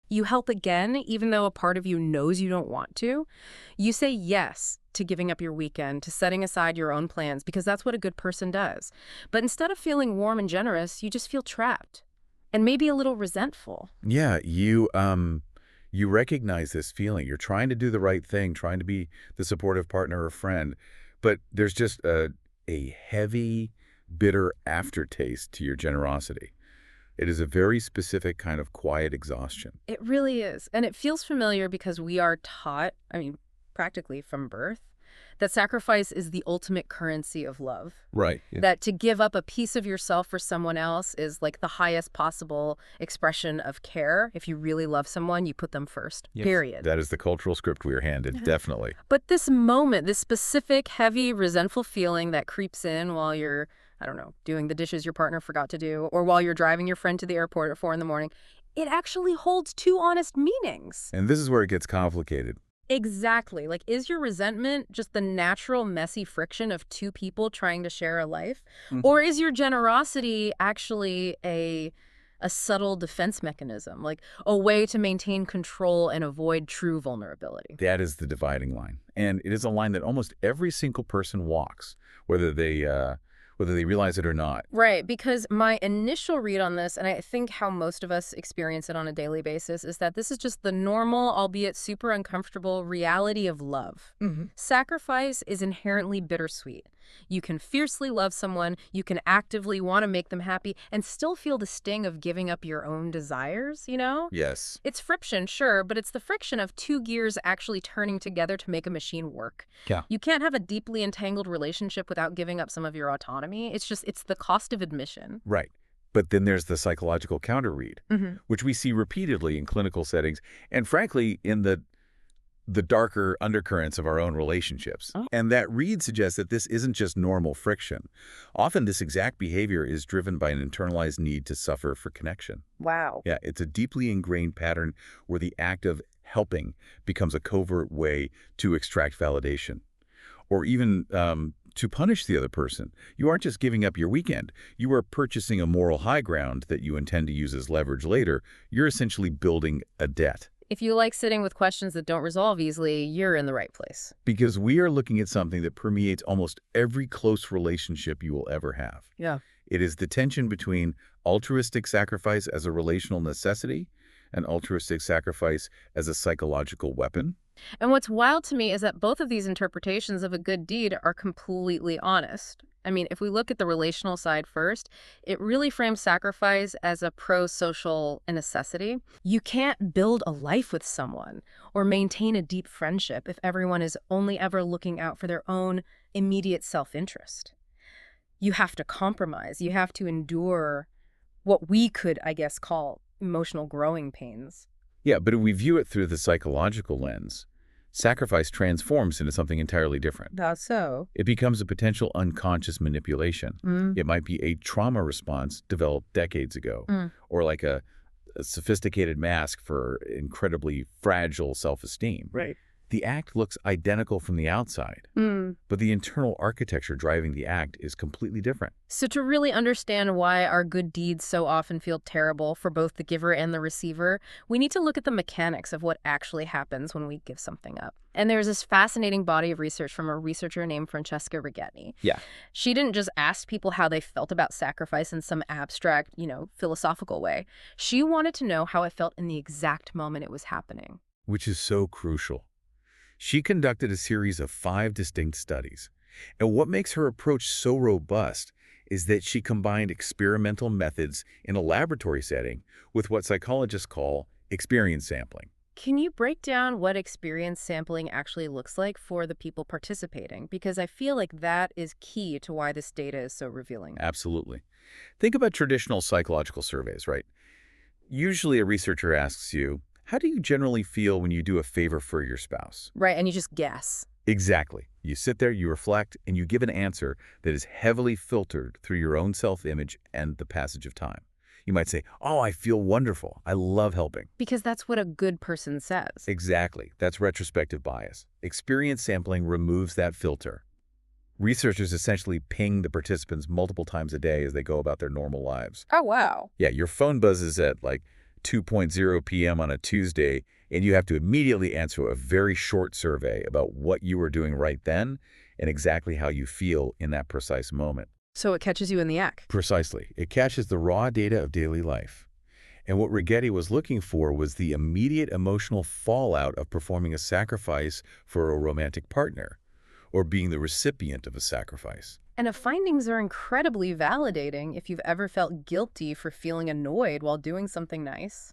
You help again, even though a part of you knows you don't want to. You say yes to giving up your weekend, to setting aside your own plans, because that's what a good person does. But instead of feeling warm and generous, you just feel trapped and maybe a little resentful. Yeah, you recognize this feeling. You're trying to do the right thing, trying to be the supportive partner or friend, but there's just a heavy, bitter aftertaste to your generosity. It is a very specific kind of quiet exhaustion. It really is. And it feels familiar because we are taught, I mean, practically from birth, that sacrifice is the ultimate currency of love. Right. Yeah. That to give up a piece of yourself for someone else is like the highest possible expression of care. If you really love someone, you put them first, Yes. period. That is the cultural script we are handed, definitely. But this moment, this specific, heavy, resentful feeling that creeps in while you're, I don't know, doing the dishes your partner forgot to do, or while you're driving your friend to the airport at 4 in the morning, it actually holds two honest meanings. And this is where it gets complicated. Exactly. Like, is your resentment just the natural, messy friction of two people trying to share a life? Or is your generosity actually a subtle defense mechanism, like a way to maintain control and avoid true vulnerability? That is the dividing line. And it is a line that almost every single person walks, whether they realize it or not. Right, because my initial read on this, and I think how most of us experience it on a daily basis, is that this is just the normal, albeit super uncomfortable, reality of love. Sacrifice is inherently bittersweet. You can fiercely love someone, you can actively want to make them happy, and still feel the sting of giving up your own desires, you know? Yes. It's friction, sure, but it's the friction of two gears actually turning together to make a machine work. Yeah. You can't have a deeply entangled relationship without giving up some of your autonomy. It's the cost of admission. Right. But then there's the psychological counter-read, which we see repeatedly in clinical settings and, frankly, in the darker undercurrents of our own relationships. Oh. And that read suggests that this isn't just normal friction. Often this exact behavior is driven by an internalized need to suffer for connection. Wow. Yeah, it's a deeply ingrained pattern where the act of helping becomes a covert way to extract validation. Or even to punish the other person. You aren't just giving up your weekend. You are purchasing a moral high ground that you intend to use as leverage later. You're essentially building a debt. If you like sitting with questions that don't resolve easily, you're in the right place. Because we are looking at something that permeates almost every close relationship you will ever have. Yeah. It is the tension between altruistic sacrifice as a relational necessity and altruistic sacrifice as a psychological weapon. And what's wild to me is that both of these interpretations of a good deed are completely honest. I mean, if we look at the relational side first, it really frames sacrifice as a pro-social necessity. You can't build a life with someone or maintain a deep friendship if everyone is only ever looking out for their own immediate self-interest. You have to compromise. You have to endure what we could, I guess, call emotional growing pains. Yeah, but if we view it through the psychological lens, sacrifice transforms into something entirely different. That's so. It becomes a potential unconscious manipulation. It might be a trauma response developed decades ago, or like a sophisticated mask for incredibly fragile self-esteem. Right. The act looks identical from the outside, but the internal architecture driving the act is completely different. So to really understand why our good deeds so often feel terrible for both the giver and the receiver, we need to look at the mechanics of what actually happens when we give something up. And there's this fascinating body of research from a researcher named Francesca Rigetti. Yeah. She didn't just ask people how they felt about sacrifice in some abstract, philosophical way. She wanted to know how it felt in the exact moment it was happening. Which is so crucial. She conducted a series of 5 distinct studies. And what makes her approach so robust is that she combined experimental methods in a laboratory setting with what psychologists call experience sampling. Can you break down what experience sampling actually looks like for the people participating? Because I feel like that is key to why this data is so revealing. Absolutely. Think about traditional psychological surveys, right? Usually a researcher asks you, how do you generally feel when you do a favor for your spouse? Right, and you just guess. Exactly. You sit there, you reflect, and you give an answer that is heavily filtered through your own self-image and the passage of time. You might say, oh, I feel wonderful. I love helping. Because that's what a good person says. Exactly. That's retrospective bias. Experience sampling removes that filter. Researchers essentially ping the participants multiple times a day as they go about their normal lives. Oh, wow. Yeah, your phone buzzes at like 2:00 p.m. on a Tuesday, and you have to immediately answer a very short survey about what you were doing right then and exactly how you feel in that precise moment. So it catches you in the act. Precisely. It catches the raw data of daily life. And what Rigetti was looking for was the immediate emotional fallout of performing a sacrifice for a romantic partner, or being the recipient of a sacrifice. And the findings are incredibly validating if you've ever felt guilty for feeling annoyed while doing something nice.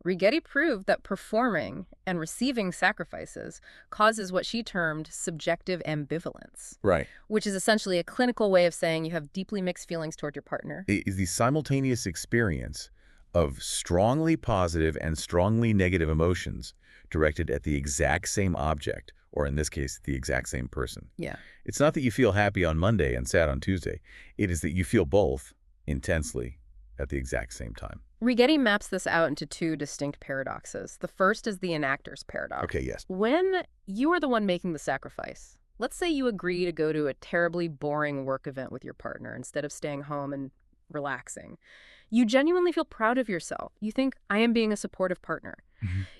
Rigetti proved that performing and receiving sacrifices causes what she termed subjective ambivalence, Right. which is essentially a clinical way of saying you have deeply mixed feelings toward your partner. It is the simultaneous experience of strongly positive and strongly negative emotions directed at the exact same object, or in this case, the exact same person. Yeah. It's not that you feel happy on Monday and sad on Tuesday. It is that you feel both intensely at the exact same time. Rigetti maps this out into two distinct paradoxes. The first is the enactor's paradox. Okay, yes. When you are the one making the sacrifice, let's say you agree to go to a terribly boring work event with your partner instead of staying home and relaxing. You genuinely feel proud of yourself. You think, I am being a supportive partner.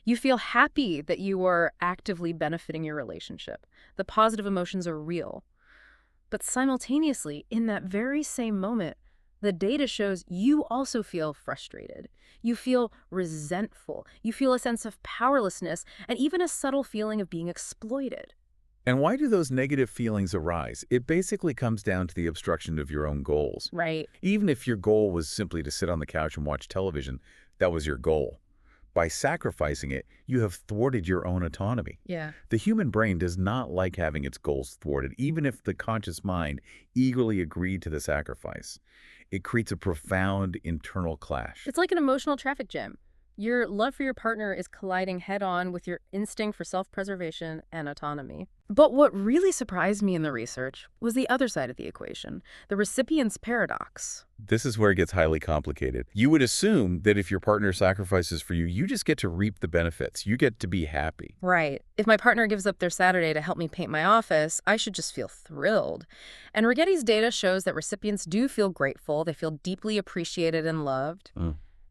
You feel happy that you are actively benefiting your relationship. The positive emotions are real. But simultaneously, in that very same moment, the data shows you also feel frustrated. You feel resentful. You feel a sense of powerlessness and even a subtle feeling of being exploited. And why do those negative feelings arise? It basically comes down to the obstruction of your own goals. Right. Even if your goal was simply to sit on the couch and watch television, that was your goal. By sacrificing it, you have thwarted your own autonomy. Yeah. The human brain does not like having its goals thwarted, even if the conscious mind eagerly agreed to the sacrifice. It creates a profound internal clash. It's like an emotional traffic jam. Your love for your partner is colliding head-on with your instinct for self-preservation and autonomy. But what really surprised me in the research was the other side of the equation, the recipient's paradox. This is where it gets highly complicated. You would assume that if your partner sacrifices for you, you just get to reap the benefits. You get to be happy. Right. If my partner gives up their Saturday to help me paint my office, I should just feel thrilled. And Rigetti's data shows that recipients do feel grateful. They feel deeply appreciated and loved.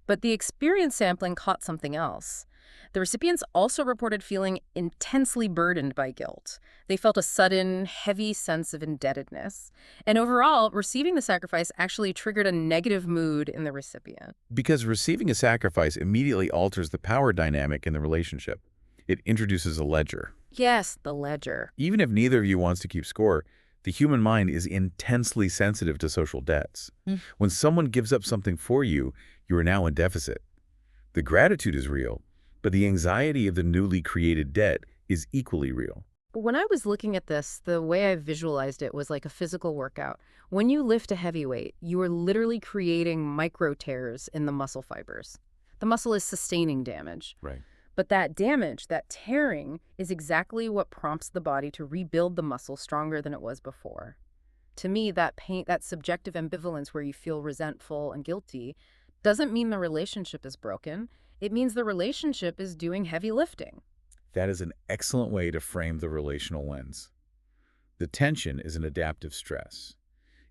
But the experience sampling caught something else. The recipients also reported feeling intensely burdened by guilt. They felt a sudden, heavy sense of indebtedness. And overall, receiving the sacrifice actually triggered a negative mood in the recipient. Because receiving a sacrifice immediately alters the power dynamic in the relationship. It introduces a ledger. Yes, the ledger. Even if neither of you wants to keep score, the human mind is intensely sensitive to social debts. When someone gives up something for you, you are now in deficit. The gratitude is real, but the anxiety of the newly created debt is equally real. When I was looking at this, the way I visualized it was like a physical workout. When you lift a heavy weight, you are literally creating micro tears in the muscle fibers. The muscle is sustaining damage. Right. But that damage, that tearing, is exactly what prompts the body to rebuild the muscle stronger than it was before. To me, that pain, that subjective ambivalence where you feel resentful and guilty, doesn't mean the relationship is broken. It means the relationship is doing heavy lifting. That is an excellent way to frame the relational lens. The tension is an adaptive stress.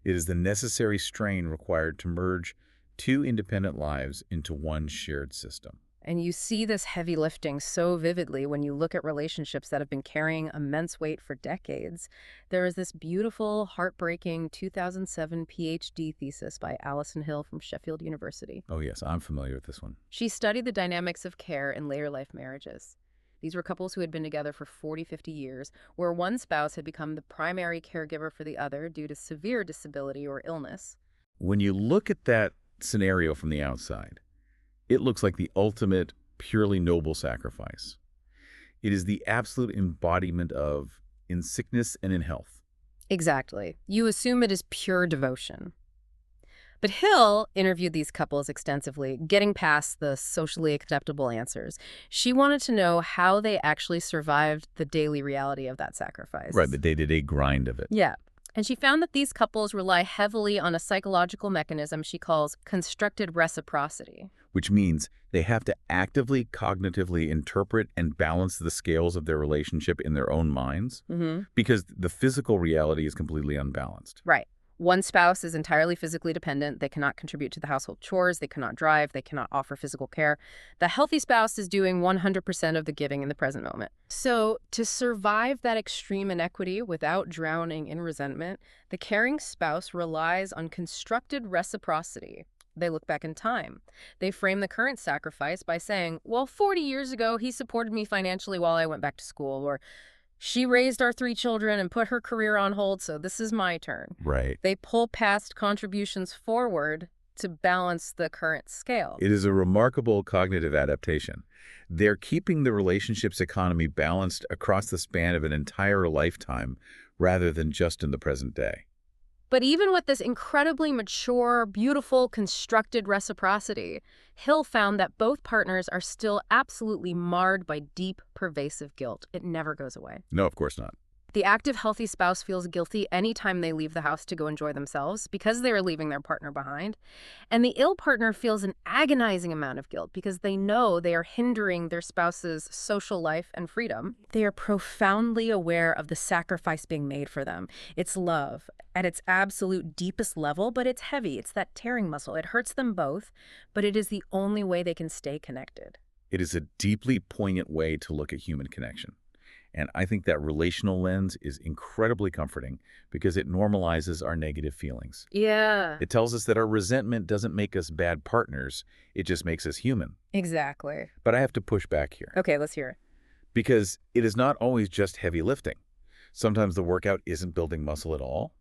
It is the necessary strain required to merge two independent lives into one shared system. And you see this heavy lifting so vividly when you look at relationships that have been carrying immense weight for decades. There is this beautiful, heartbreaking 2007 PhD thesis by Alison Hill from Sheffield University. Oh yes, I'm familiar with this one. She studied the dynamics of care in later life marriages. These were couples who had been together for 40, 50 years, where one spouse had become the primary caregiver for the other due to severe disability or illness. When you look at that scenario from the outside, it looks like the ultimate, purely noble sacrifice. It is the absolute embodiment of in sickness and in health. Exactly. You assume it is pure devotion. But Hill interviewed these couples extensively, getting past the socially acceptable answers. She wanted to know how they actually survived the daily reality of that sacrifice. Right, the day-to-day grind of it. Yeah. And she found that these couples rely heavily on a psychological mechanism she calls constructed reciprocity. Which means they have to actively, cognitively interpret and balance the scales of their relationship in their own minds, because the physical reality is completely unbalanced. Right. One spouse is entirely physically dependent. They cannot contribute to the household chores. They cannot drive. They cannot offer physical care. The healthy spouse is doing 100% of the giving in the present moment. So to survive that extreme inequity without drowning in resentment, the caring spouse relies on constructed reciprocity. They look back in time. They frame the current sacrifice by saying, well, 40 years ago, he supported me financially while I went back to school, or she raised our 3 children and put her career on hold, so this is my turn. Right. They pull past contributions forward to balance the current scale. It is a remarkable cognitive adaptation. They're keeping the relationship's economy balanced across the span of an entire lifetime rather than just in the present day. But even with this incredibly mature, beautiful, constructed reciprocity, Hill found that both partners are still absolutely marred by deep, pervasive guilt. It never goes away. No, of course not. The active, healthy spouse feels guilty anytime they leave the house to go enjoy themselves because they are leaving their partner behind. And the ill partner feels an agonizing amount of guilt because they know they are hindering their spouse's social life and freedom. They are profoundly aware of the sacrifice being made for them. It's love at its absolute deepest level, but it's heavy. It's that tearing muscle. It hurts them both, but it is the only way they can stay connected. It is a deeply poignant way to look at human connection. And I think that relational lens is incredibly comforting because it normalizes our negative feelings. Yeah. It tells us that our resentment doesn't make us bad partners. It just makes us human. Exactly. But I have to push back here. Okay, let's hear it. Because it is not always just heavy lifting. Sometimes the workout isn't building muscle at all.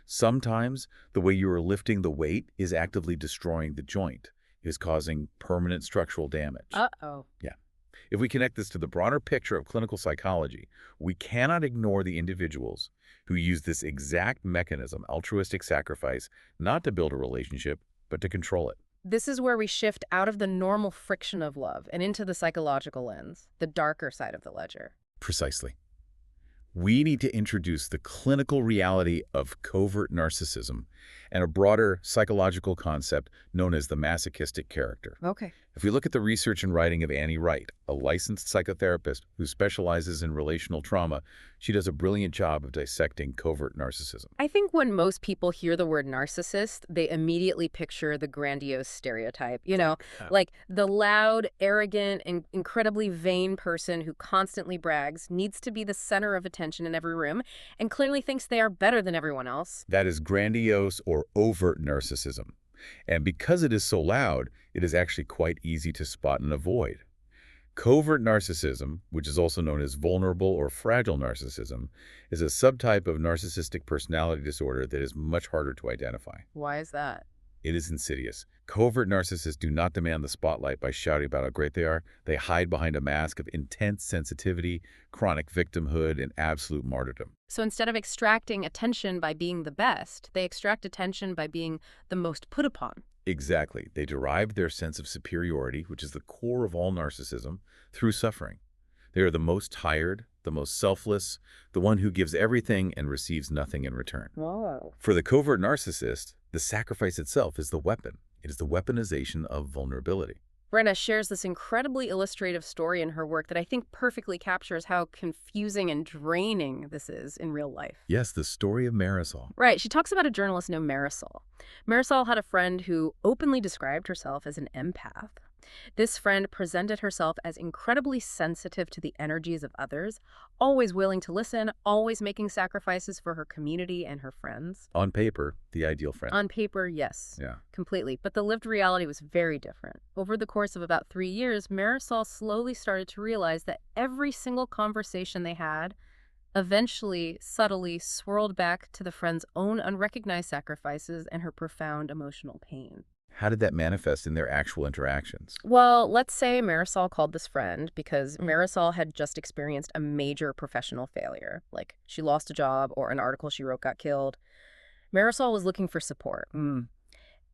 Sometimes the way you are lifting the weight is actively destroying the joint. It is causing permanent structural damage. Uh-oh. Yeah. If we connect this to the broader picture of clinical psychology, we cannot ignore the individuals who use this exact mechanism, altruistic sacrifice, not to build a relationship, but to control it. This is where we shift out of the normal friction of love and into the psychological lens, the darker side of the ledger. Precisely. We need to introduce the clinical reality of covert narcissism and a broader psychological concept known as the masochistic character. Okay. If we look at the research and writing of Annie Wright, a licensed psychotherapist who specializes in relational trauma, she does a brilliant job of dissecting covert narcissism. I think when most people hear the word narcissist, they immediately picture the grandiose stereotype, like the loud, arrogant, and incredibly vain person who constantly brags, needs to be the center of attention in every room, and clearly thinks they are better than everyone else. That is grandiose or overt narcissism. And because it is so loud, it is actually quite easy to spot and avoid. Covert narcissism, which is also known as vulnerable or fragile narcissism, is a subtype of narcissistic personality disorder that is much harder to identify. Why is that? It is insidious. Covert narcissists do not demand the spotlight by shouting about how great they are. They hide behind a mask of intense sensitivity, chronic victimhood, and absolute martyrdom. So instead of extracting attention by being the best, they extract attention by being the most put upon. Exactly. They derive their sense of superiority, which is the core of all narcissism, through suffering. They are the most tired, the most selfless, the one who gives everything and receives nothing in return. Whoa. For the covert narcissist, the sacrifice itself is the weapon. It is the weaponization of vulnerability. Brenna shares this incredibly illustrative story in her work that I think perfectly captures how confusing and draining this is in real life. Yes, the story of Marisol. Right. She talks about a journalist named Marisol. Marisol had a friend who openly described herself as an empath. This friend presented herself as incredibly sensitive to the energies of others, always willing to listen, always making sacrifices for her community and her friends. On paper, the ideal friend. On paper, yes. Yeah. Completely. But the lived reality was very different. Over the course of about 3 years, Marisol slowly started to realize that every single conversation they had eventually, subtly swirled back to the friend's own unrecognized sacrifices and her profound emotional pain. How did that manifest in their actual interactions? Well, let's say Marisol called this friend because Marisol had just experienced a major professional failure, like she lost a job or an article she wrote got killed. Marisol was looking for support.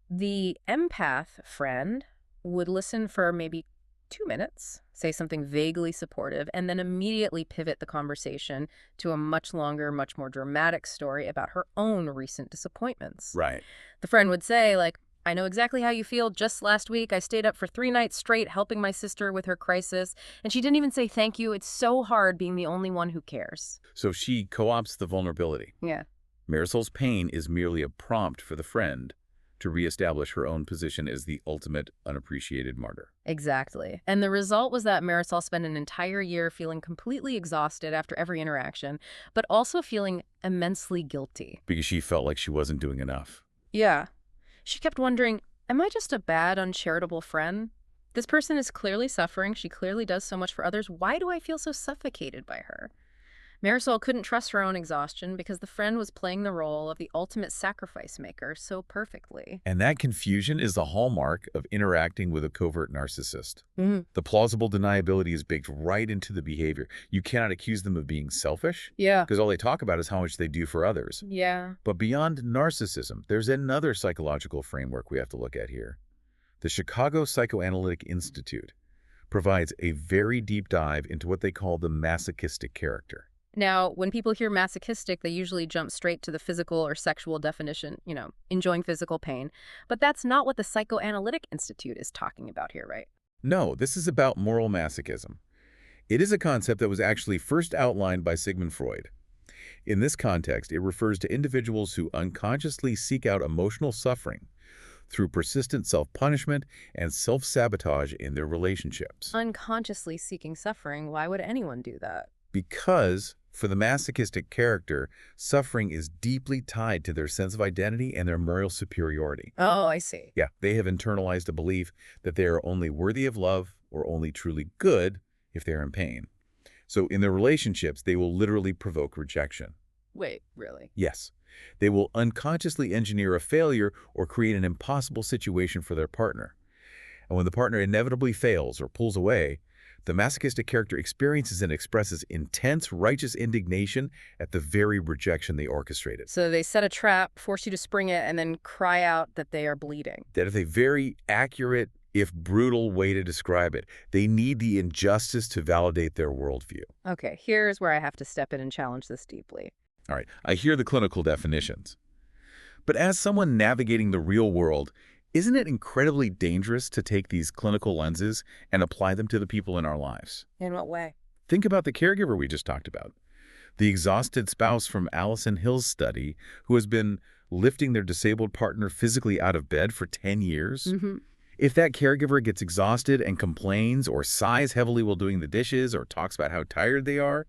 The empath friend would listen for maybe 2 minutes, say something vaguely supportive, and then immediately pivot the conversation to a much longer, much more dramatic story about her own recent disappointments. Right. The friend would say, like, I know exactly how you feel. Just last week, I stayed up for 3 nights straight helping my sister with her crisis, and she didn't even say thank you. It's so hard being the only one who cares. So she co-opts the vulnerability. Yeah. Marisol's pain is merely a prompt for the friend to reestablish her own position as the ultimate unappreciated martyr. Exactly. And the result was that Marisol spent an entire year feeling completely exhausted after every interaction, but also feeling immensely guilty. Because she felt like she wasn't doing enough. Yeah. She kept wondering, am I just a bad, uncharitable friend? This person is clearly suffering. She clearly does so much for others. Why do I feel so suffocated by her? Marisol couldn't trust her own exhaustion because the friend was playing the role of the ultimate sacrifice maker so perfectly. And that confusion is the hallmark of interacting with a covert narcissist. Mm. The plausible deniability is baked right into the behavior. You cannot accuse them of being selfish, Yeah. because all they talk about is how much they do for others. Yeah. But beyond narcissism, there's another psychological framework we have to look at here. The Chicago Psychoanalytic Institute provides a very deep dive into what they call the masochistic character. Now, when people hear masochistic, they usually jump straight to the physical or sexual definition, enjoying physical pain. But that's not what the Psychoanalytic Institute is talking about here, right? No, this is about moral masochism. It is a concept that was actually first outlined by Sigmund Freud. In this context, it refers to individuals who unconsciously seek out emotional suffering through persistent self-punishment and self-sabotage in their relationships. Unconsciously seeking suffering, why would anyone do that? Because for the masochistic character, suffering is deeply tied to their sense of identity and their moral superiority. Oh, I see. Yeah, they have internalized a belief that they are only worthy of love or only truly good if they are in pain. So in their relationships, they will literally provoke rejection. Wait, really? Yes, they will unconsciously engineer a failure or create an impossible situation for their partner. And when the partner inevitably fails or pulls away, the masochistic character experiences and expresses intense, righteous indignation at the very rejection they orchestrated. So they set a trap, force you to spring it, and then cry out that they are bleeding. That is a very accurate, if brutal, way to describe it. They need the injustice to validate their worldview. Okay, here's where I have to step in and challenge this deeply. All right, I hear the clinical definitions. But as someone navigating the real world, isn't it incredibly dangerous to take these clinical lenses and apply them to the people in our lives? In what way? Think about the caregiver we just talked about. The exhausted spouse from Allison Hill's study who has been lifting their disabled partner physically out of bed for 10 years. Mm-hmm. If that caregiver gets exhausted and complains or sighs heavily while doing the dishes or talks about how tired they are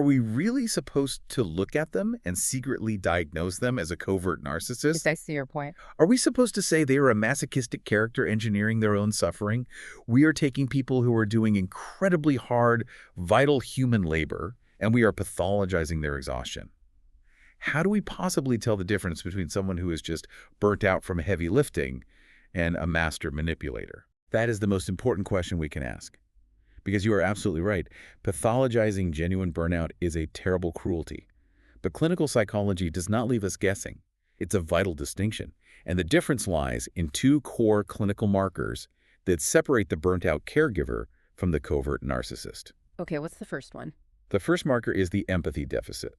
we really supposed to look at them and secretly diagnose them as a covert narcissist? I see your point. Are we supposed to say they are a masochistic character engineering their own suffering? We are taking people who are doing incredibly hard, vital human labor, and we are pathologizing their exhaustion. How do we possibly tell the difference between someone who is just burnt out from heavy lifting and a master manipulator? That is the most important question we can ask. Because you are absolutely right. Pathologizing genuine burnout is a terrible cruelty. But clinical psychology does not leave us guessing. It's a vital distinction. And the difference lies in two core clinical markers that separate the burnt-out caregiver from the covert narcissist. Okay, what's the first one? The first marker is the empathy deficit.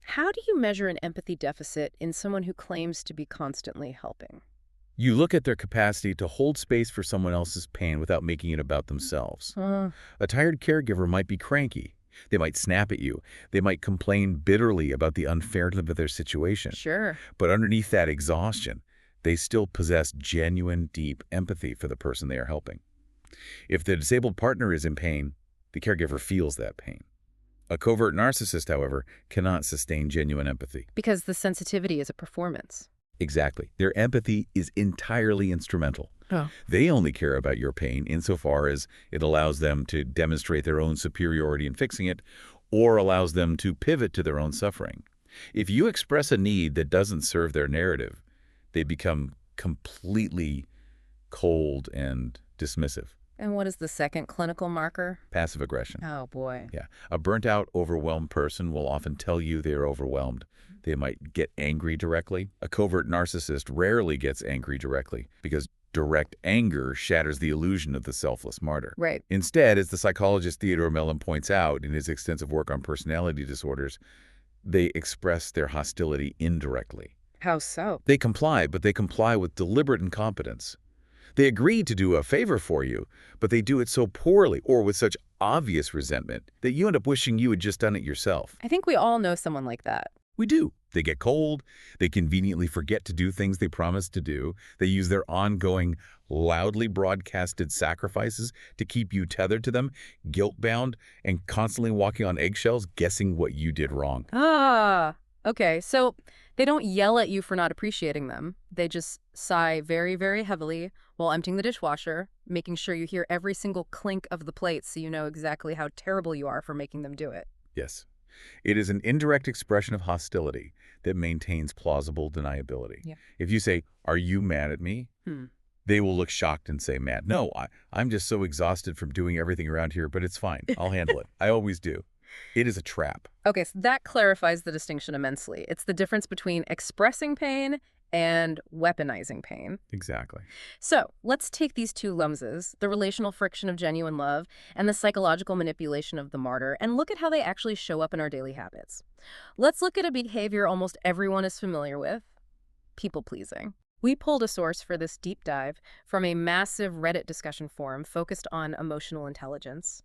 How do you measure an empathy deficit in someone who claims to be constantly helping? You look at their capacity to hold space for someone else's pain without making it about themselves. A tired caregiver might be cranky. They might snap at you. They might complain bitterly about the unfairness of their situation. Sure. But underneath that exhaustion, they still possess genuine, deep empathy for the person they are helping. If the disabled partner is in pain, the caregiver feels that pain. A covert narcissist, however, cannot sustain genuine empathy. Because the sensitivity is a performance. Exactly. Their empathy is entirely instrumental. Oh. They only care about your pain insofar as it allows them to demonstrate their own superiority in fixing it or allows them to pivot to their own suffering. If you express a need that doesn't serve their narrative, they become completely cold and dismissive. And what is the second clinical marker? Passive aggression. Oh, boy. Yeah. A burnt-out, overwhelmed person will often tell you they are overwhelmed. They might get angry directly. A covert narcissist rarely gets angry directly because direct anger shatters the illusion of the selfless martyr. Right. Instead, as the psychologist Theodore Mellon points out in his extensive work on personality disorders, they express their hostility indirectly. How so? They comply, but they comply with deliberate incompetence. They agree to do a favor for you, but they do it so poorly or with such obvious resentment that you end up wishing you had just done it yourself. I think we all know someone like that. We do. They get cold. They conveniently forget to do things they promised to do. They use their ongoing, loudly broadcasted sacrifices to keep you tethered to them, guilt-bound, and constantly walking on eggshells, guessing what you did wrong. Ah, okay. So they don't yell at you for not appreciating them. They just sigh very, very heavily while emptying the dishwasher, making sure you hear every single clink of the plate so you know exactly how terrible you are for making them do it. Yes. It is an indirect expression of hostility that maintains plausible deniability. Yeah. If you say, "Are you mad at me?" Hmm. they will look shocked and say, "Mad. No, I'm just so exhausted from doing everything around here, but it's fine. I'll handle it. I always do." It is a trap. Okay, so that clarifies the distinction immensely. It's the difference between expressing pain and weaponizing pain. Exactly. So let's take these two lumses, the relational friction of genuine love and the psychological manipulation of the martyr, and look at how they actually show up in our daily habits. Let's look at a behavior almost everyone is familiar with, people-pleasing. We pulled a source for this deep dive from a massive Reddit discussion forum focused on emotional intelligence.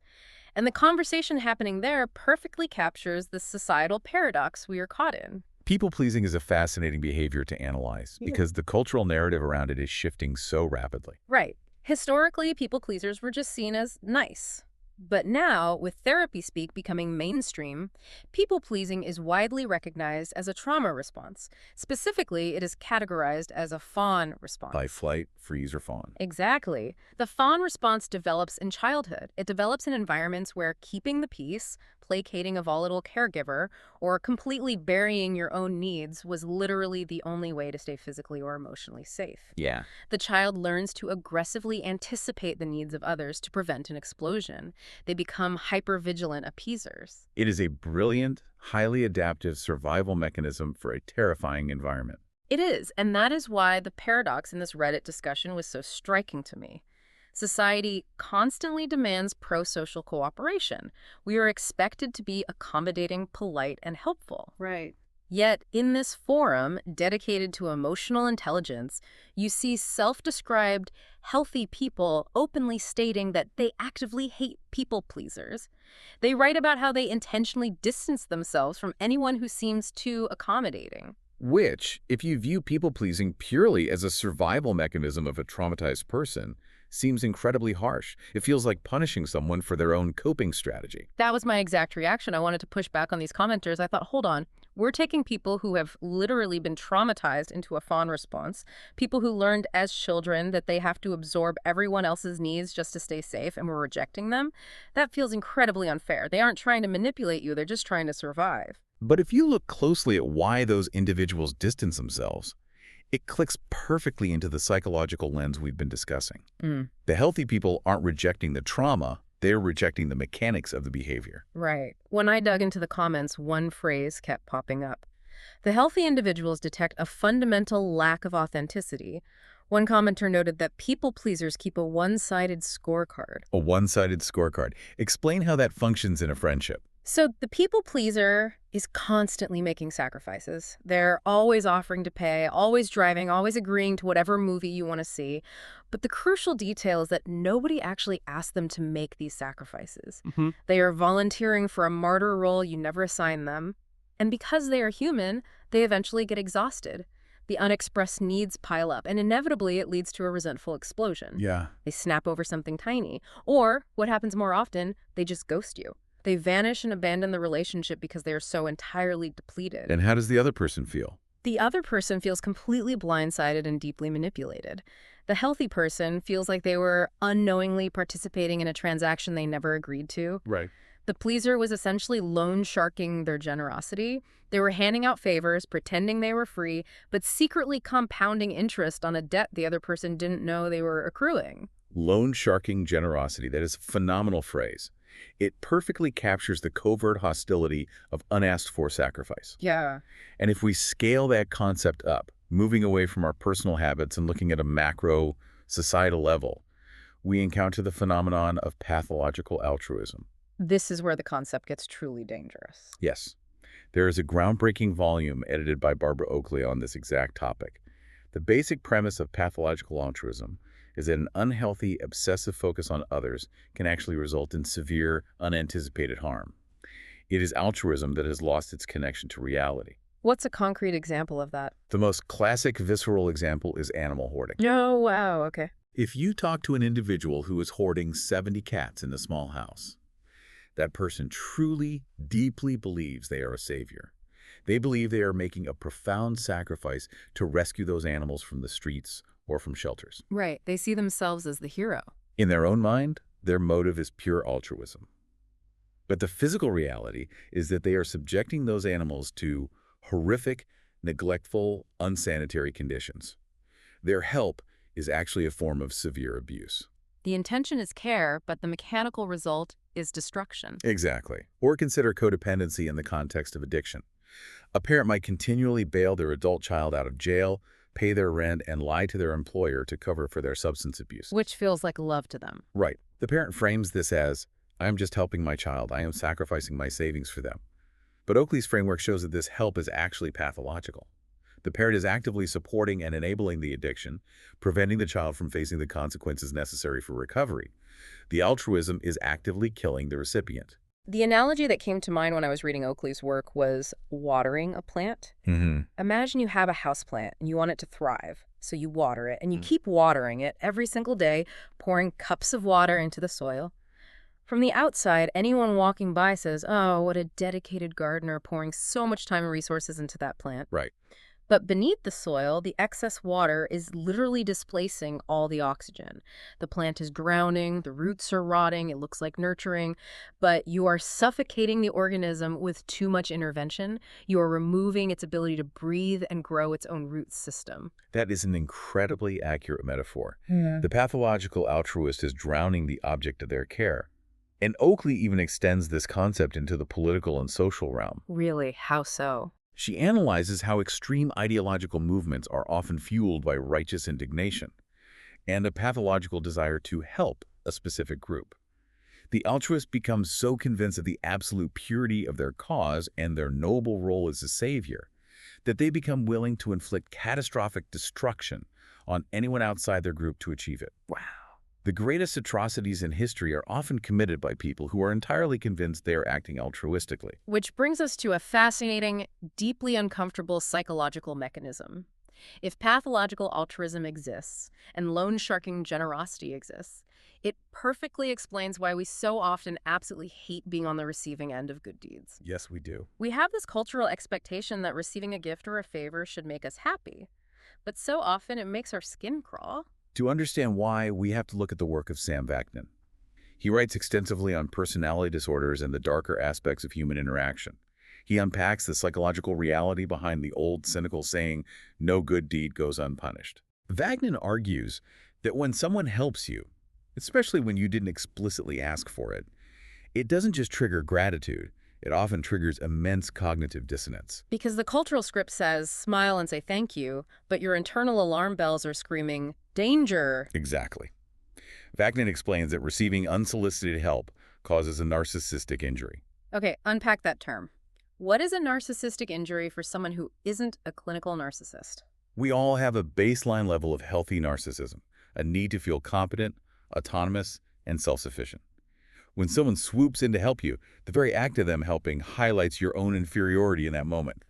And the conversation happening there perfectly captures the societal paradox we are caught in. People-pleasing is a fascinating behavior to analyze because the cultural narrative around it is shifting so rapidly. Right. Historically, people pleasers were just seen as nice. But now, with therapy speak becoming mainstream, people-pleasing is widely recognized as a trauma response. Specifically, it is categorized as a fawn response. Fight, flight, freeze, or fawn. Exactly. The fawn response develops in childhood. It develops in environments where keeping the peace, placating a volatile caregiver, or completely burying your own needs was literally the only way to stay physically or emotionally safe. Yeah. The child learns to aggressively anticipate the needs of others to prevent an explosion. They become hypervigilant appeasers. It is a brilliant, highly adaptive survival mechanism for a terrifying environment. It is, and that is why the paradox in this Reddit discussion was so striking to me. Society constantly demands pro-social cooperation. We are expected to be accommodating, polite, and helpful. Right. Yet, in this forum dedicated to emotional intelligence, you see self-described healthy people openly stating that they actively hate people-pleasers. They write about how they intentionally distance themselves from anyone who seems too accommodating. Which, if you view people-pleasing purely as a survival mechanism of a traumatized person, seems incredibly harsh. It feels like punishing someone for their own coping strategy. That was my exact reaction. I wanted to push back on these commenters. I thought, hold on. We're taking people who have literally been traumatized into a fawn response, people who learned as children that they have to absorb everyone else's needs just to stay safe, and we're rejecting them. That feels incredibly unfair. They aren't trying to manipulate you. They're just trying to survive. But if you look closely at why those individuals distance themselves, it clicks perfectly into the psychological lens we've been discussing. The healthy people aren't rejecting the trauma, they're rejecting the mechanics of the behavior. Right. When I dug into the comments, one phrase kept popping up. The healthy individuals detect a fundamental lack of authenticity. One commenter noted that people pleasers keep a one-sided scorecard. A one-sided scorecard. Explain how that functions in a friendship. So the people pleaser is constantly making sacrifices. They're always offering to pay, always driving, always agreeing to whatever movie you want to see. But the crucial detail is that nobody actually asked them to make these sacrifices. They are volunteering for a martyr role you never assign them. And because they are human, they eventually get exhausted. The unexpressed needs pile up, and inevitably it leads to a resentful explosion. Yeah. They snap over something tiny. Or, what happens more often, they just ghost you. They vanish and abandon the relationship because they are so entirely depleted. And how does the other person feel? The other person feels completely blindsided and deeply manipulated. The healthy person feels like they were unknowingly participating in a transaction they never agreed to. Right. The pleaser was essentially loan sharking their generosity. They were handing out favors, pretending they were free, but secretly compounding interest on a debt the other person didn't know they were accruing. Loan sharking generosity. That is a phenomenal phrase. It perfectly captures the covert hostility of unasked for sacrifice. Yeah. And if we scale that concept up, moving away from our personal habits and looking at a macro societal level, we encounter the phenomenon of pathological altruism. This is where the concept gets truly dangerous. Yes. There is a groundbreaking volume edited by Barbara Oakley on this exact topic. The basic premise of pathological altruism is that an unhealthy, obsessive focus on others can actually result in severe, unanticipated harm. It is altruism that has lost its connection to reality. What's a concrete example of that? The most classic visceral example is animal hoarding. Oh, wow, okay. If you talk to an individual who is hoarding 70 cats in a small house, that person truly, deeply believes they are a savior. They believe they are making a profound sacrifice to rescue those animals from the streets or from shelters. Right, they see themselves as the hero. In their own mind, their motive is pure altruism. But the physical reality is that they are subjecting those animals to horrific, neglectful, unsanitary conditions. Their help is actually a form of severe abuse. The intention is care, but the mechanical result is destruction. Exactly. Or consider codependency in the context of addiction. A parent might continually bail their adult child out of jail, pay their rent, and lie to their employer to cover for their substance abuse. Which feels like love to them. Right. The parent frames this as, I am just helping my child. I am sacrificing my savings for them. But Oakley's framework shows that this help is actually pathological. The parent is actively supporting and enabling the addiction, preventing the child from facing the consequences necessary for recovery. The altruism is actively killing the recipient. The analogy that came to mind when I was reading Oakley's work was watering a plant. Imagine you have a house plant and you want it to thrive. So you water it and you keep watering it every single day, pouring cups of water into the soil. From the outside, anyone walking by says, oh, what a dedicated gardener pouring so much time and resources into that plant. Right. But beneath the soil, the excess water is literally displacing all the oxygen. The plant is drowning, the roots are rotting, it looks like nurturing, but you are suffocating the organism with too much intervention. You are removing its ability to breathe and grow its own root system. That is an incredibly accurate metaphor. Yeah. The pathological altruist is drowning the object of their care. And Oakley even extends this concept into the political and social realm. Really? How so? She analyzes how extreme ideological movements are often fueled by righteous indignation and a pathological desire to help a specific group. The altruist becomes so convinced of the absolute purity of their cause and their noble role as a savior that they become willing to inflict catastrophic destruction on anyone outside their group to achieve it. Wow. The greatest atrocities in history are often committed by people who are entirely convinced they are acting altruistically. Which brings us to a fascinating, deeply uncomfortable psychological mechanism. If pathological altruism exists and loan-sharking generosity exists, it perfectly explains why we so often absolutely hate being on the receiving end of good deeds. Yes, we do. We have this cultural expectation that receiving a gift or a favor should make us happy, but so often it makes our skin crawl. To understand why, we have to look at the work of Sam Vaknin. He writes extensively on personality disorders and the darker aspects of human interaction. He unpacks the psychological reality behind the old cynical saying, no good deed goes unpunished. Vaknin argues that when someone helps you, especially when you didn't explicitly ask for it, it doesn't just trigger gratitude, it often triggers immense cognitive dissonance. Because the cultural script says, smile and say thank you, but your internal alarm bells are screaming, danger. Exactly. Vaknin explains that receiving unsolicited help causes a narcissistic injury. Okay, unpack that term. What is a narcissistic injury for someone who isn't a clinical narcissist? We all have a baseline level of healthy narcissism, a need to feel competent, autonomous, and self-sufficient. When someone swoops in to help you, the very act of them helping highlights your own inferiority in that moment.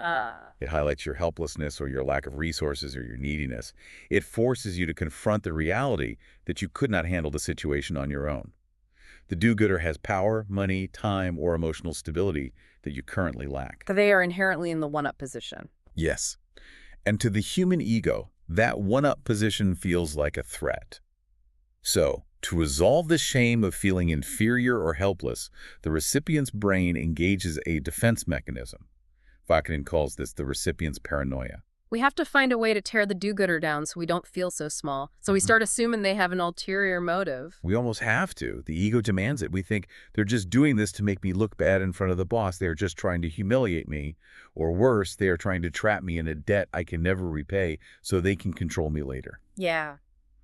It highlights your helplessness or your lack of resources or your neediness. It forces you to confront the reality that you could not handle the situation on your own. The do-gooder has power, money, time, or emotional stability that you currently lack. They are inherently in the one-up position. Yes. And to the human ego, that one-up position feels like a threat. So, to resolve the shame of feeling inferior or helpless, the recipient's brain engages a defense mechanism. Vaknin calls this the recipient's paranoia. We have to find a way to tear the do-gooder down so we don't feel so small. So we start assuming they have an ulterior motive. We almost have to. The ego demands it. We think they're just doing this to make me look bad in front of the boss. They're just trying to humiliate me. Or worse, they are trying to trap me in a debt I can never repay so they can control me later. Yeah.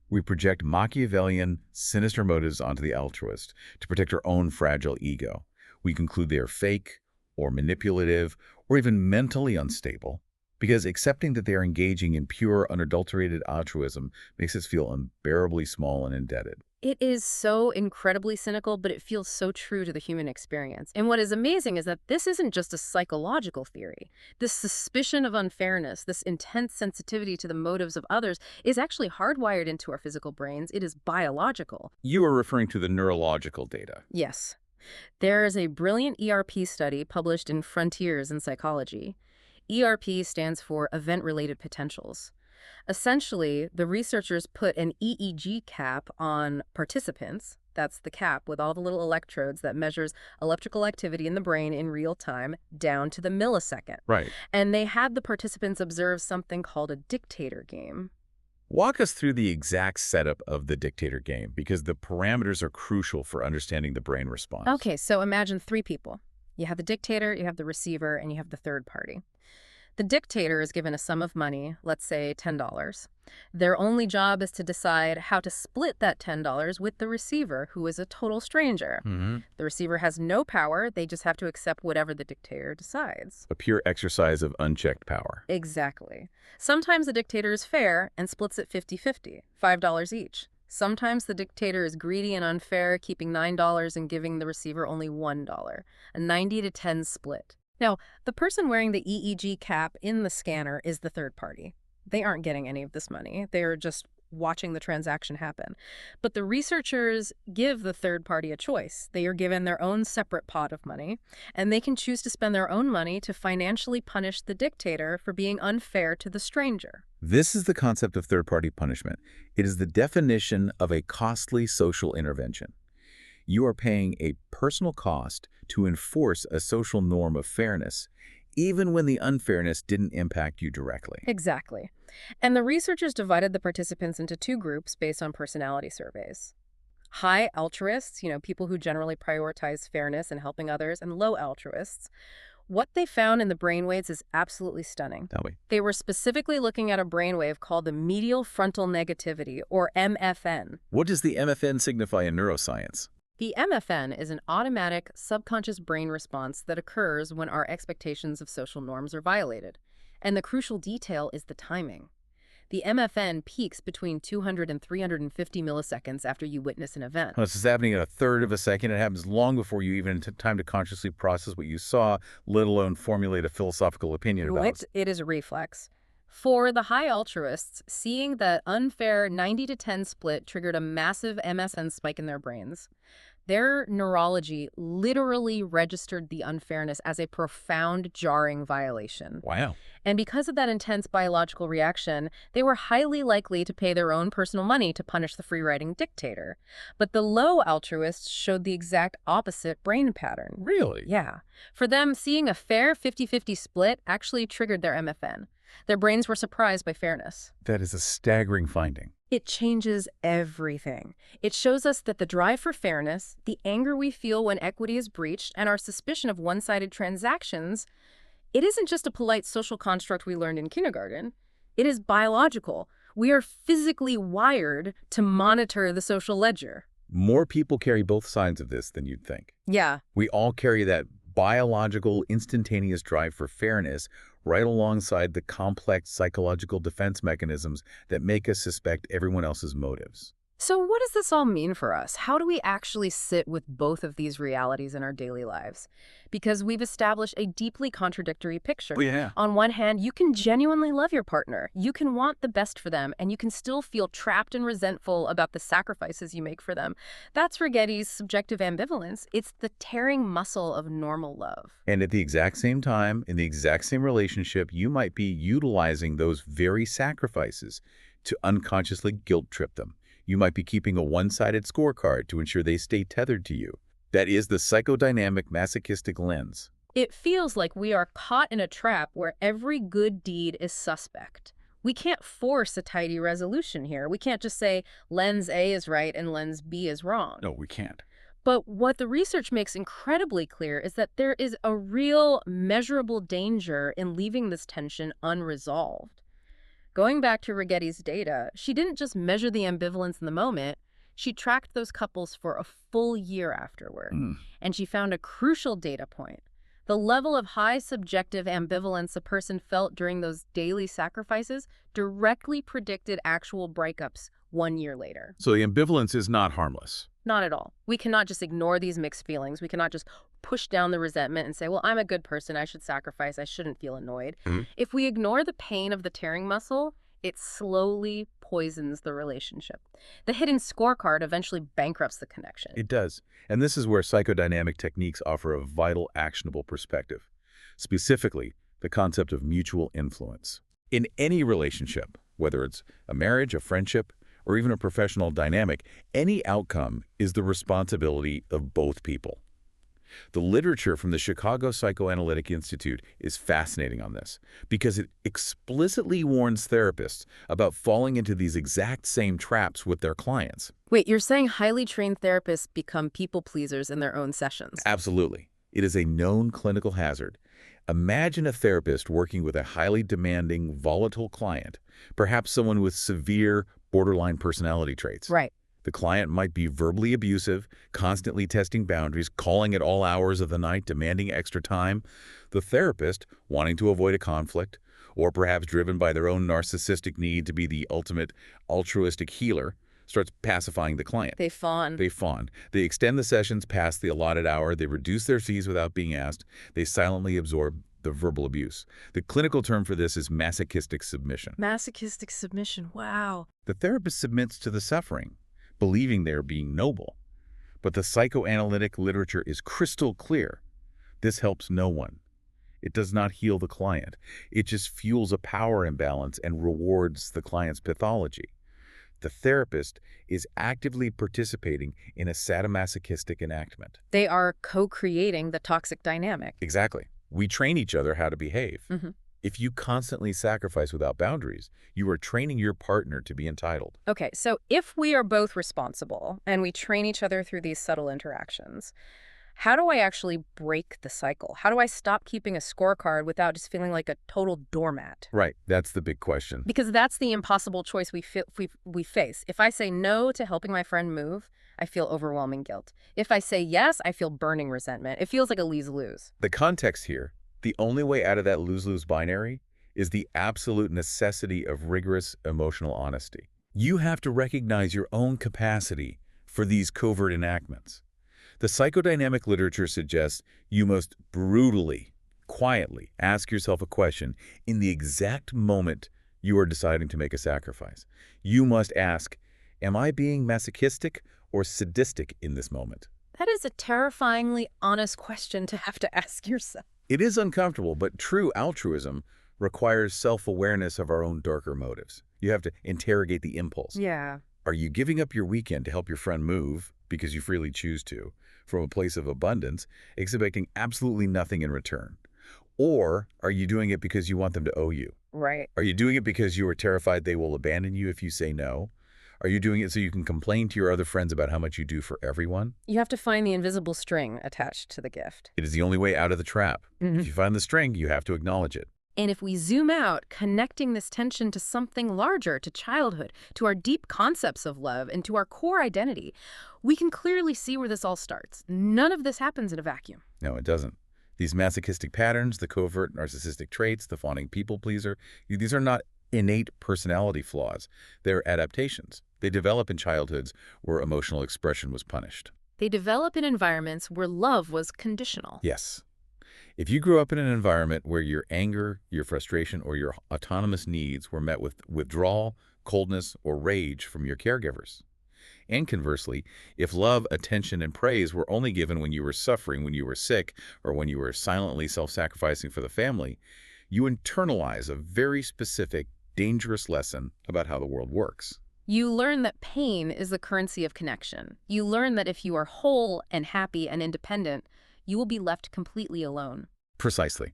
We project Machiavellian, sinister motives onto the altruist to protect our own fragile ego. We conclude they are fake, or manipulative, or even mentally unstable, because accepting that they are engaging in pure, unadulterated altruism makes us feel unbearably small and indebted. It is so incredibly cynical, but it feels so true to the human experience. And what is amazing is that this isn't just a psychological theory. This suspicion of unfairness, this intense sensitivity to the motives of others, is actually hardwired into our physical brains. It is biological. You are referring to the neurological data. Yes. There is a brilliant ERP study published in Frontiers in Psychology. ERP stands for Event-Related Potentials. Essentially, the researchers put an EEG cap on participants. That's the cap with all the little electrodes that measures electrical activity in the brain in real time down to the millisecond. Right. And they had the participants observe something called a dictator game. Walk us through the exact setup of the dictator game, because the parameters are crucial for understanding the brain response. Okay, so imagine three people. You have the dictator, you have the receiver, and you have the third party. The dictator is given a sum of money, let's say $10. Their only job is to decide how to split that $10 with the receiver, who is a total stranger. The receiver has no power, they just have to accept whatever the dictator decides. A pure exercise of unchecked power. Exactly. Sometimes the dictator is fair and splits it 50-50, $5 each. Sometimes the dictator is greedy and unfair, keeping $9 and giving the receiver only $1, a 90-10 split. Now, the person wearing the EEG cap in the scanner is the third party. They aren't getting any of this money. They are just watching the transaction happen. But the researchers give the third party a choice. They are given their own separate pot of money, and they can choose to spend their own money to financially punish the dictator for being unfair to the stranger. This is the concept of third-party punishment. It is the definition of a costly social intervention. You are paying a personal cost to enforce a social norm of fairness, even when the unfairness didn't impact you directly. Exactly. And the researchers divided the participants into two groups based on personality surveys. High altruists, people who generally prioritize fairness and helping others, and low altruists. What they found in the brainwaves is absolutely stunning. Tell me. They were specifically looking at a brainwave called the medial frontal negativity, or MFN. What does the MFN signify in neuroscience? The MFN is an automatic, subconscious brain response that occurs when our expectations of social norms are violated. And the crucial detail is the timing. The MFN peaks between 200 and 350 milliseconds after you witness an event. This is happening in a third of a second. It happens long before you even have time to consciously process what you saw, let alone formulate a philosophical opinion about it. It is a reflex. For the high altruists, seeing that unfair 90-10 split triggered a massive MSN spike in their brains. Their neurology literally registered the unfairness as a profound, jarring violation. Wow. And because of that intense biological reaction, they were highly likely to pay their own personal money to punish the free-riding dictator. But the low altruists showed the exact opposite brain pattern. Really? Yeah. For them, seeing a fair 50-50 split actually triggered their MFN. Their brains were surprised by fairness. That is a staggering finding. It changes everything. It shows us that the drive for fairness, the anger we feel when equity is breached, and our suspicion of one-sided transactions, it isn't just a polite social construct we learned in kindergarten. It is biological. We are physically wired to monitor the social ledger. More people carry both sides of this than you'd think. Yeah. We all carry that biological, instantaneous drive for fairness right alongside the complex psychological defense mechanisms that make us suspect everyone else's motives. So what does this all mean for us? How do we actually sit with both of these realities in our daily lives? Because we've established a deeply contradictory picture. Oh, yeah. On one hand, you can genuinely love your partner. You can want the best for them, and you can still feel trapped and resentful about the sacrifices you make for them. That's Righetti's subjective ambivalence. It's the tearing muscle of normal love. And at the exact same time, in the exact same relationship, you might be utilizing those very sacrifices to unconsciously guilt trip them. You might be keeping a one-sided scorecard to ensure they stay tethered to you. That is the psychodynamic masochistic lens. It feels like we are caught in a trap where every good deed is suspect. We can't force a tidy resolution here. We can't just say lens A is right and lens B is wrong. No, we can't. But what the research makes incredibly clear is that there is a real, measurable danger in leaving this tension unresolved. Going back to Righetti's data, she didn't just measure the ambivalence in the moment, she tracked those couples for a full year afterward. And she found a crucial data point. The level of high subjective ambivalence a person felt during those daily sacrifices directly predicted actual breakups 1 year later. So the ambivalence is not harmless. Not at all. We cannot just ignore these mixed feelings. We cannot just push down the resentment and say, well, I'm a good person. I should sacrifice. I shouldn't feel annoyed. Mhm. If we ignore the pain of the tearing muscle, it slowly poisons the relationship. The hidden scorecard eventually bankrupts the connection. It does. And this is where psychodynamic techniques offer a vital, actionable perspective. Specifically, the concept of mutual influence. In any relationship, whether it's a marriage, a friendship, or even a professional dynamic, any outcome is the responsibility of both people. The literature from the Chicago Psychoanalytic Institute is fascinating on this because it explicitly warns therapists about falling into these exact same traps with their clients. Wait, you're saying highly trained therapists become people pleasers in their own sessions? Absolutely. It is a known clinical hazard. Imagine a therapist working with a highly demanding, volatile client, perhaps someone with severe borderline personality traits. Right. The client might be verbally abusive, constantly testing boundaries, calling at all hours of the night, demanding extra time. The therapist, wanting to avoid a conflict, or perhaps driven by their own narcissistic need to be the ultimate altruistic healer, starts pacifying the client. They fawn. They fawn. They extend the sessions past the allotted hour. They reduce their fees without being asked. They silently absorb the verbal abuse. The clinical term for this is masochistic submission. Masochistic submission. Wow. The therapist submits to the suffering, believing they're being noble. But the psychoanalytic literature is crystal clear. This helps no one. It does not heal the client. It just fuels a power imbalance and rewards the client's pathology. The therapist is actively participating in a sadomasochistic enactment. They are co-creating the toxic dynamic. Exactly. We train each other how to behave. Mm-hmm. If you constantly sacrifice without boundaries, you are training your partner to be entitled. Okay, so if we are both responsible and we train each other through these subtle interactions, how do I actually break the cycle? How do I stop keeping a scorecard without just feeling like a total doormat? Right. That's the big question. Because that's the impossible choice we face. If I say no to helping my friend move, I feel overwhelming guilt. If I say yes, I feel burning resentment. It feels like a lose-lose. The context here, the only way out of that lose-lose binary is the absolute necessity of rigorous emotional honesty. You have to recognize your own capacity for these covert enactments. The psychodynamic literature suggests you must brutally, quietly ask yourself a question in the exact moment you are deciding to make a sacrifice. You must ask, am I being masochistic or sadistic in this moment? That is a terrifyingly honest question to have to ask yourself. It is uncomfortable, but true altruism requires self-awareness of our own darker motives. You have to interrogate the impulse. Yeah. Are you giving up your weekend to help your friend move because you freely choose to, from a place of abundance, expecting absolutely nothing in return? Or are you doing it because you want them to owe you? Right. Are you doing it because you are terrified they will abandon you if you say no? Are you doing it so you can complain to your other friends about how much you do for everyone? You have to find the invisible string attached to the gift. It is the only way out of the trap. Mhm. If you find the string, you have to acknowledge it. And if we zoom out, connecting this tension to something larger, to childhood, to our deep concepts of love, and to our core identity, we can clearly see where this all starts. None of this happens in a vacuum. No, it doesn't. These masochistic patterns, the covert narcissistic traits, the fawning people pleaser, these are not innate personality flaws. They're adaptations. They develop in childhoods where emotional expression was punished. They develop in environments where love was conditional. Yes. If you grew up in an environment where your anger, your frustration, or your autonomous needs were met with withdrawal, coldness, or rage from your caregivers. And conversely, if love, attention, and praise were only given when you were suffering, when you were sick, or when you were silently self-sacrificing for the family, you internalize a very specific, dangerous lesson about how the world works. You learn that pain is the currency of connection. You learn that if you are whole and happy and independent, you will be left completely alone. Precisely.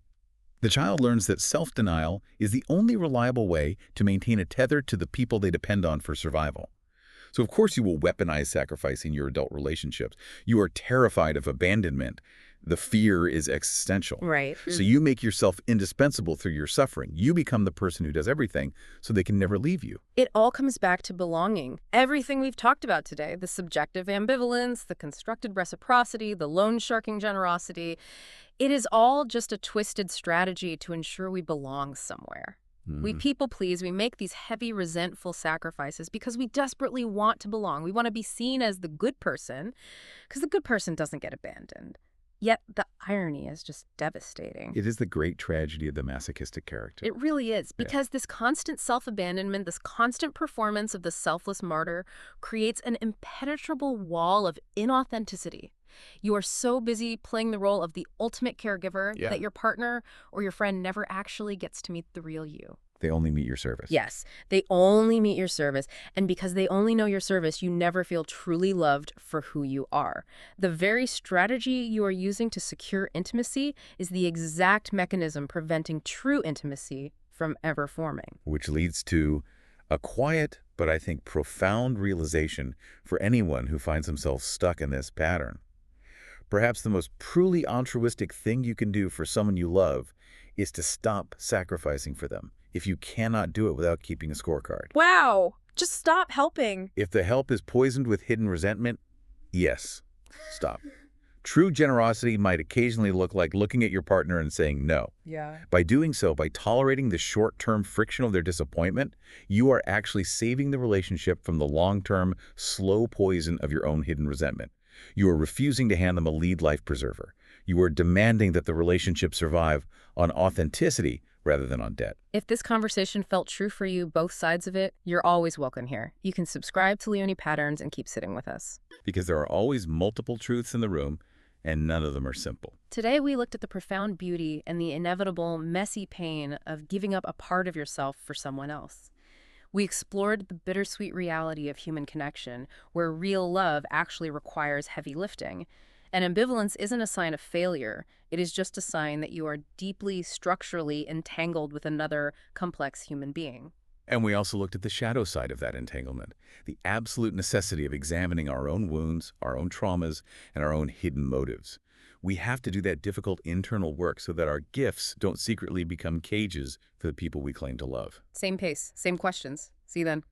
The child learns that self-denial is the only reliable way to maintain a tether to the people they depend on for survival. So of course you will weaponize sacrifice in your adult relationships. You are terrified of abandonment. The fear is existential. Right. So you make yourself indispensable through your suffering. You become the person who does everything so they can never leave you. It all comes back to belonging. Everything we've talked about today, the subjective ambivalence, the constructed reciprocity, the loan sharking generosity, it is all just a twisted strategy to ensure we belong somewhere. We Mm. people please, we make these heavy, resentful sacrifices because we desperately want to belong. We want to be seen as the good person because the good person doesn't get abandoned. Yet the irony is just devastating. It is the great tragedy of the masochistic character. It really is, Yeah. because this constant self-abandonment, this constant performance of the selfless martyr creates an impenetrable wall of inauthenticity. You are so busy playing the role of the ultimate caregiver Yeah. that your partner or your friend never actually gets to meet the real you. They only meet your service. Yes, they only meet your service, and because they only know your service, you never feel truly loved for who you are. The very strategy you are using to secure intimacy is the exact mechanism preventing true intimacy from ever forming. Which leads to a quiet, but I think profound realization for anyone who finds themselves stuck in this pattern. Perhaps the most truly altruistic thing you can do for someone you love is to stop sacrificing for them if you cannot do it without keeping a scorecard. Wow! Just stop helping. If the help is poisoned with hidden resentment, yes, stop. True generosity might occasionally look like looking at your partner and saying no. Yeah. By doing so, by tolerating the short-term friction of their disappointment, you are actually saving the relationship from the long-term, slow poison of your own hidden resentment. You are refusing to hand them a lead life preserver. You are demanding that the relationship survive on authenticity rather than on debt. If this conversation felt true for you, both sides of it, you're always welcome here. You can subscribe to Leone Patterns and keep sitting with us. Because there are always multiple truths in the room, and none of them are simple. Today, we looked at the profound beauty and the inevitable, messy pain of giving up a part of yourself for someone else. We explored the bittersweet reality of human connection, where real love actually requires heavy lifting. And ambivalence isn't a sign of failure. It is just a sign that you are deeply, structurally entangled with another complex human being. And we also looked at the shadow side of that entanglement, the absolute necessity of examining our own wounds, our own traumas, and our own hidden motives. We have to do that difficult internal work so that our gifts don't secretly become cages for the people we claim to love. Same pace, same questions. See you then.